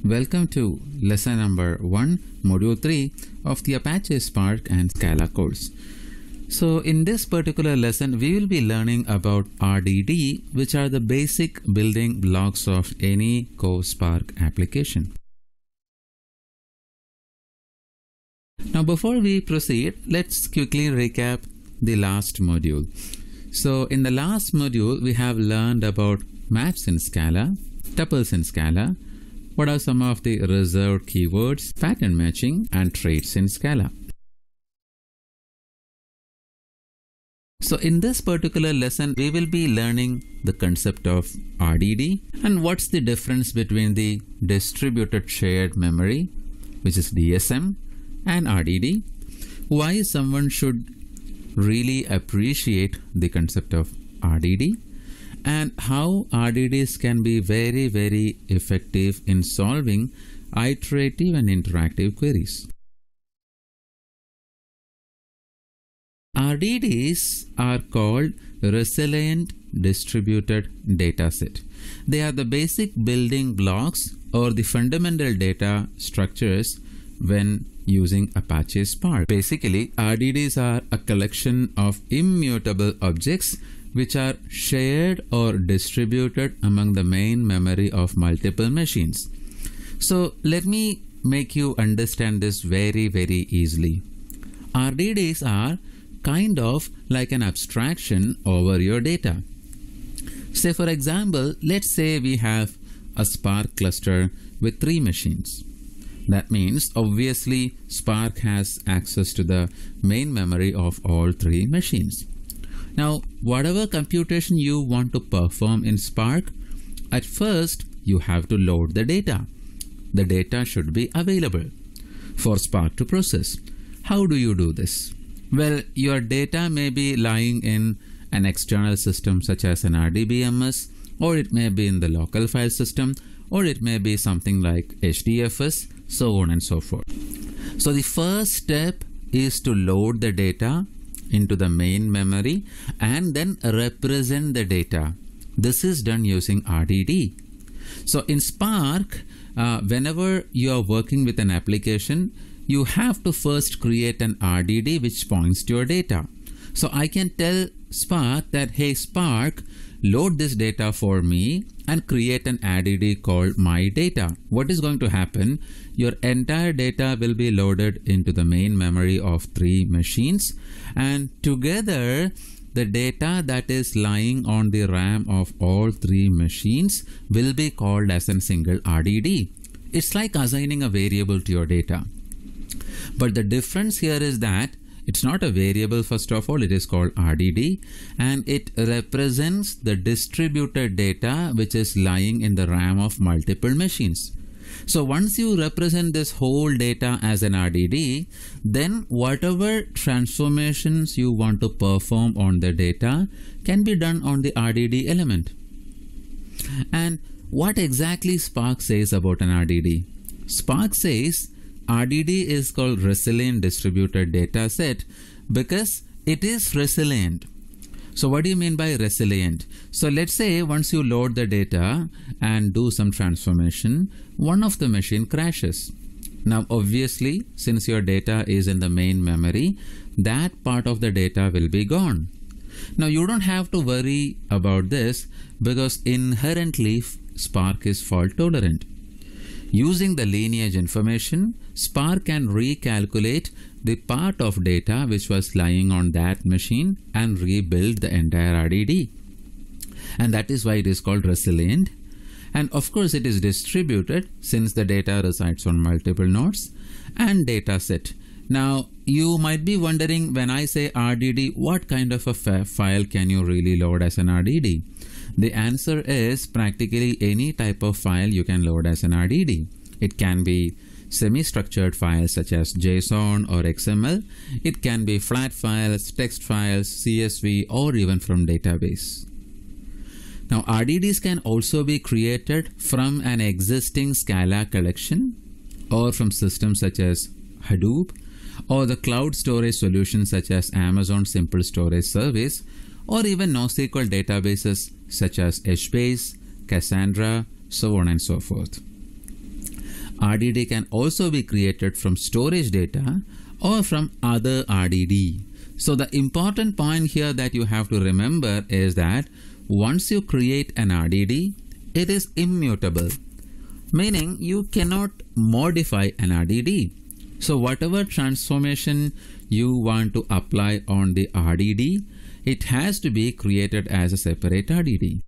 Welcome to lesson number 1, module 3 of the Apache Spark and Scala course. So in this particular lesson, we will be learning about RDD, which are the basic building blocks of any core Spark application. Now before we proceed, let's quickly recap the last module. So in the last module, we have learned about maps in Scala, tuples in Scala, what are some of the reserved keywords, pattern matching, and traits in Scala. So in this particular lesson, we will be learning the concept of RDD and what's the difference between the distributed shared memory, which is DSM, and RDD, why someone should really appreciate the concept of RDD, and how RDDs can be very, very effective in solving iterative and interactive queries. RDDs are called resilient distributed dataset. They are the basic building blocks or the fundamental data structures when using Apache Spark. Basically, RDDs are a collection of immutable objects which are shared or distributed among the main memory of multiple machines. So let me make you understand this very, very easily. RDDs are kind of like an abstraction over your data. Say for example, let's say we have a Spark cluster with 3 machines. That means obviously Spark has access to the main memory of all 3 machines. Now, whatever computation you want to perform in Spark, at first you have to load the data. The data should be available for Spark to process. How do you do this? Well, your data may be lying in an external system such as an RDBMS, or it may be in the local file system, or it may be something like HDFS, so on and so forth. So the first step is to load the data into the main memory and then represent the data. This is done using RDD. So in Spark, whenever you are working with an application, you have to first create an RDD which points to your data. So I can tell Spark that, hey Spark, load this data for me and create an RDD called my data. What is going to happen? Your entire data will be loaded into the main memory of 3 machines, and together the data that is lying on the RAM of all 3 machines will be called as a single RDD. It's like assigning a variable to your data. But the difference here is that it's not a variable, first of all, it is called RDD, and it represents the distributed data which is lying in the RAM of multiple machines. So once you represent this whole data as an RDD, then whatever transformations you want to perform on the data can be done on the RDD element. And what exactly Spark says about an RDD? Spark says RDD is called resilient distributed data set because it is resilient. So what do you mean by resilient? So let's say once you load the data and do some transformation, one of the machine crashes. Now obviously, since your data is in the main memory, that part of the data will be gone. Now you don't have to worry about this because inherently Spark is fault tolerant. Using the lineage information, Spark can recalculate the part of data which was lying on that machine and rebuild the entire RDD. And that is why it is called resilient. And of course it is distributed since the data resides on multiple nodes, and data set. Now you might be wondering, when I say RDD, what kind of a file can you really load as an RDD? The answer is practically any type of file you can load as an RDD. It can be semi-structured files such as JSON or XML. It can be flat files, text files, CSV, or even from database. Now RDDs can also be created from an existing Scala collection or from systems such as Hadoop or the cloud storage solutions such as Amazon Simple Storage Service, or even NoSQL databases such as HBase, Cassandra, so on and so forth. RDD can also be created from storage data or from other RDD. So the important point here that you have to remember is that once you create an RDD, it is immutable, meaning you cannot modify an RDD. So whatever transformation you want to apply on the RDD, it has to be created as a separate RDD.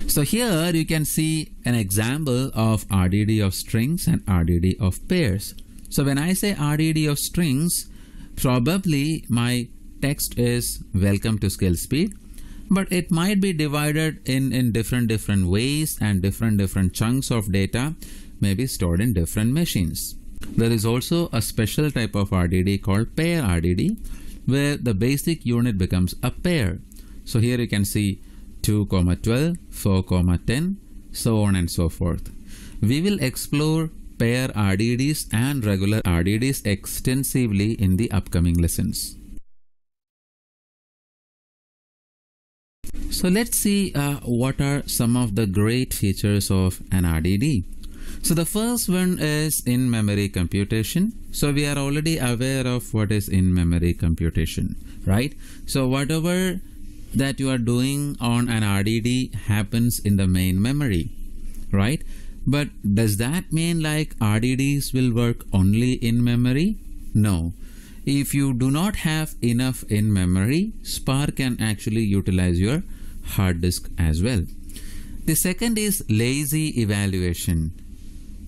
So here you can see an example of RDD of strings and RDD of pairs. So when I say RDD of strings, probably my text is welcome to Skillspeed, but it might be divided in different ways, and different chunks of data may be stored in different machines. There is also a special type of RDD called pair RDD, where the basic unit becomes a pair. So here you can see 2, 12, 4, 10, so on and so forth. We will explore pair RDDs and regular RDDs extensively in the upcoming lessons. So let's see what are some of the great features of an RDD. So the first one is in-memory computation. So we are already aware of what is in-memory computation, right? So whatever that you are doing on an RDD happens in the main memory, right? But does that mean like RDDs will work only in memory? No. If you do not have enough in memory, Spark can actually utilize your hard disk as well. The second is lazy evaluation.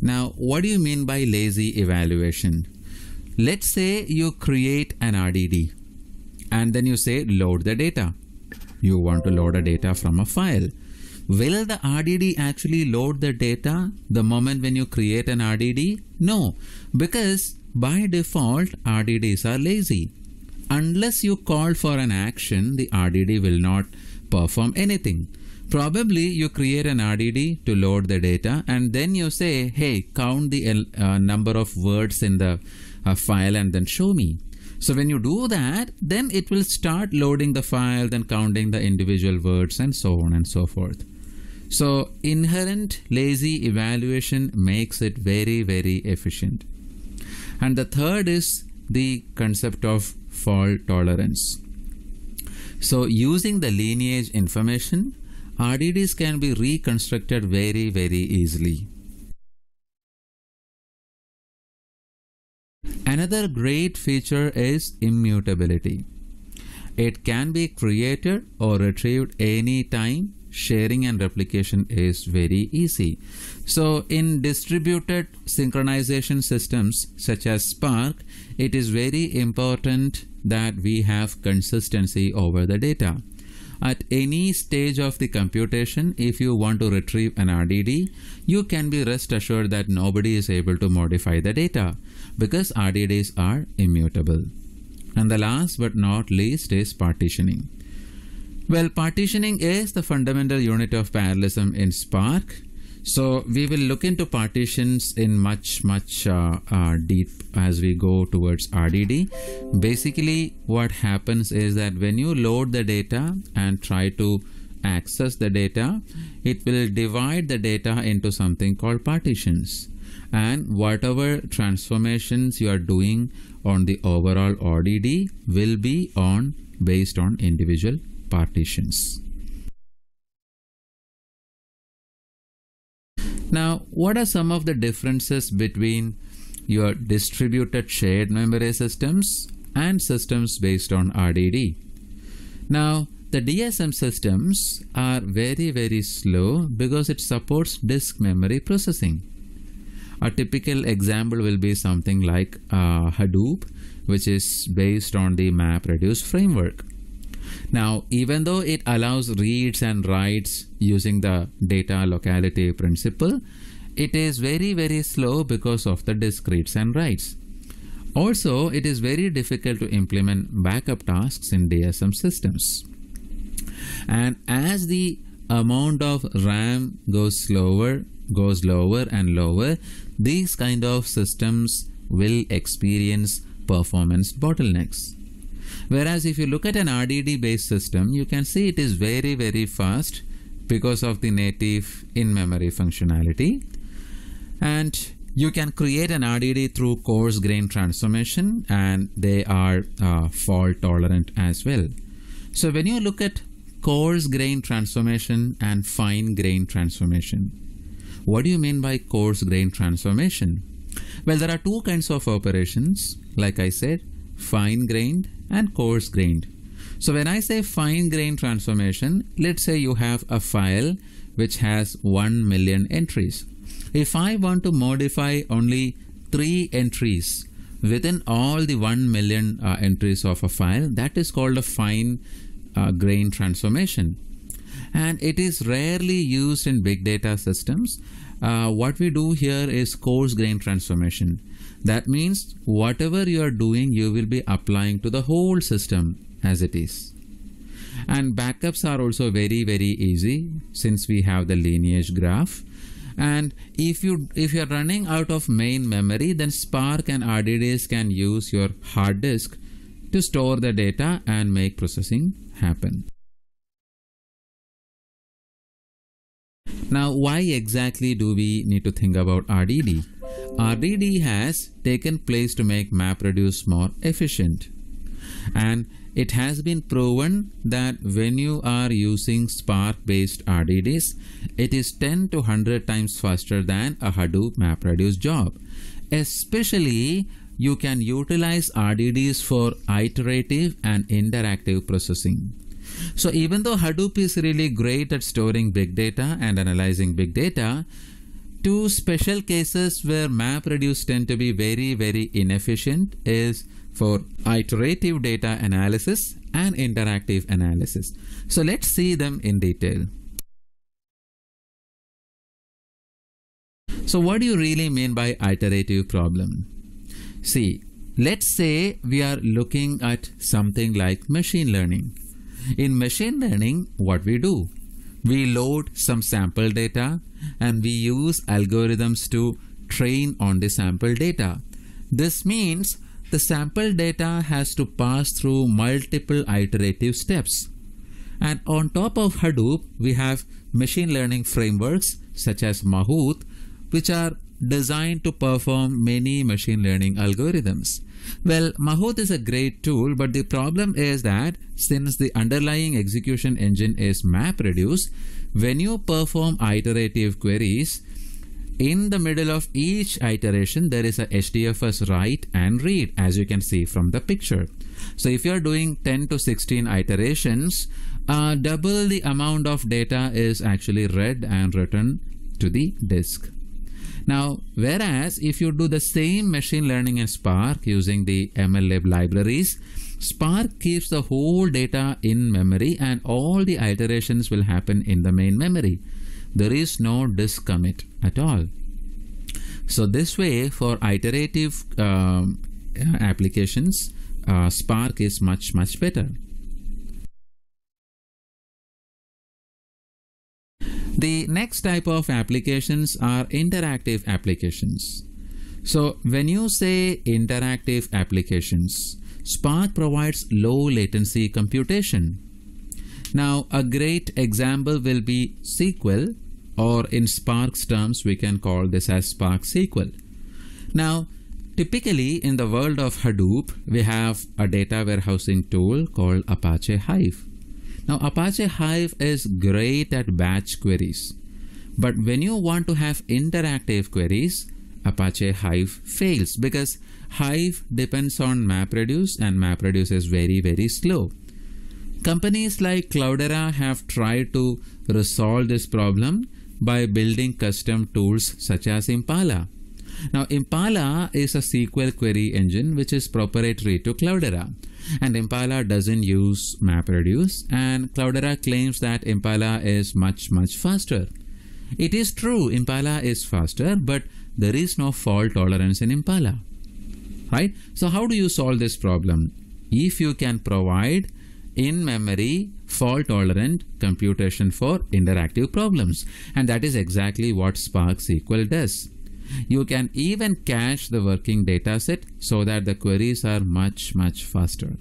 Now, what do you mean by lazy evaluation? Let's say you create an RDD and then you say load the data. You want to load a data from a file. Will the RDD actually load the data the moment when you create an RDD? No, because by default RDDs are lazy. Unless you call for an action, the RDD will not perform anything. Probably you create an RDD to load the data and then you say, hey, count the number of words in the file and then show me. So when you do that, then it will start loading the file, then counting the individual words and so on and so forth. So inherent lazy evaluation makes it very, very efficient. And the third is the concept of fault tolerance. So using the lineage information, RDDs can be reconstructed very, very easily. Another great feature is immutability. It can be created or retrieved anytime. Sharing and replication is very easy. So in distributed synchronization systems such as Spark, it is very important that we have consistency over the data. At any stage of the computation, if you want to retrieve an RDD, you can be rest assured that nobody is able to modify the data because RDDs are immutable. And the last but not least is partitioning. Well, partitioning is the fundamental unit of parallelism in Spark. So we will look into partitions in much deep as we go towards RDD. Basically, what happens is that when you load the data and try to access the data, it will divide the data into something called partitions. And whatever transformations you are doing on the overall RDD will be based on individual partitions. Now, what are some of the differences between your distributed shared memory systems and systems based on RDD? Now, the DSM systems are very, very slow because it supports disk memory processing. A typical example will be something like Hadoop, which is based on the MapReduce framework. Now, even though it allows reads and writes using the data locality principle, it is very, very slow because of the disk reads and writes. Also, it is very difficult to implement backup tasks in DSM systems. And as the amount of RAM goes lower and lower, these kind of systems will experience performance bottlenecks. Whereas if you look at an RDD based system, you can see it is very, very fast because of the native in-memory functionality. And you can create an RDD through coarse grain transformation, and they are fault tolerant as well. So when you look at coarse grain transformation and fine grain transformation, what do you mean by coarse grain transformation? Well, there are two kinds of operations, like I said, fine grained and coarse grained. So when I say fine grain transformation, let's say you have a file which has 1 million entries. If I want to modify only 3 entries within all the 1 million entries of a file, that is called a fine grain transformation. And it is rarely used in big data systems. What we do here is coarse grain transformation. That means whatever you are doing, you will be applying to the whole system as it is. And backups are also very, very easy since we have the lineage graph. And if you are running out of main memory, then Spark and RDDs can use your hard disk to store the data and make processing happen. Now, why exactly do we need to think about RDD? RDD has taken place to make MapReduce more efficient. And it has been proven that when you are using Spark-based RDDs, it is 10 to 100 times faster than a Hadoop MapReduce job. Especially, you can utilize RDDs for iterative and interactive processing. So even though Hadoop is really great at storing big data and analyzing big data, two special cases where MapReduce tend to be very, very inefficient is for iterative data analysis and interactive analysis. So let's see them in detail. So what do you really mean by iterative problem? See, let's say we are looking at something like machine learning. In machine learning, what we do? We load some sample data and we use algorithms to train on the sample data. This means the sample data has to pass through multiple iterative steps. And on top of Hadoop, we have machine learning frameworks such as Mahout, which are designed to perform many machine learning algorithms. Well, Mahout is a great tool, but the problem is that since the underlying execution engine is MapReduce, when you perform iterative queries, in the middle of each iteration, there is a HDFS write and read, as you can see from the picture. So if you are doing 10 to 16 iterations, double the amount of data is actually read and written to the disk. Now, whereas if you do the same machine learning in Spark using the MLlib libraries, Spark keeps the whole data in memory and all the iterations will happen in the main memory. There is no disk commit at all. So this way, for iterative applications, Spark is much better. The next type of applications are interactive applications. So when you say interactive applications, Spark provides low latency computation. Now, a great example will be SQL, or in Spark's terms, we can call this as Spark SQL. Now, typically in the world of Hadoop, we have a data warehousing tool called Apache Hive. Now, Apache Hive is great at batch queries, but when you want to have interactive queries, Apache Hive fails because Hive depends on MapReduce and MapReduce is very slow. Companies like Cloudera have tried to resolve this problem by building custom tools such as Impala. Now, Impala is a SQL query engine which is proprietary to Cloudera, and Impala doesn't use MapReduce, and Cloudera claims that Impala is much faster. It is true, Impala is faster, but there is no fault tolerance in Impala, right? So how do you solve this problem? If you can provide in-memory fault-tolerant computation for interactive problems, and that is exactly what Spark SQL does. You can even cache the working data set so that the queries are much faster.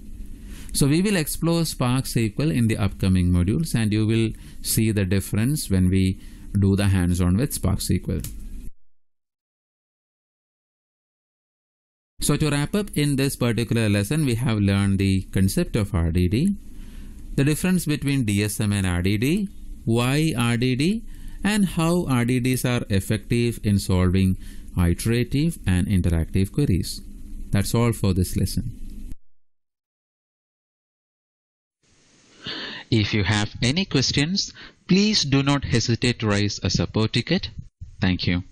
So we will explore Spark SQL in the upcoming modules, and you will see the difference when we do the hands-on with Spark SQL. So to wrap up, in this particular lesson, we have learned the concept of RDD, the difference between DSM and RDD, why RDD, and how RDDs are effective in solving iterative and interactive queries. That's all for this lesson. If you have any questions, please do not hesitate to raise a support ticket. Thank you.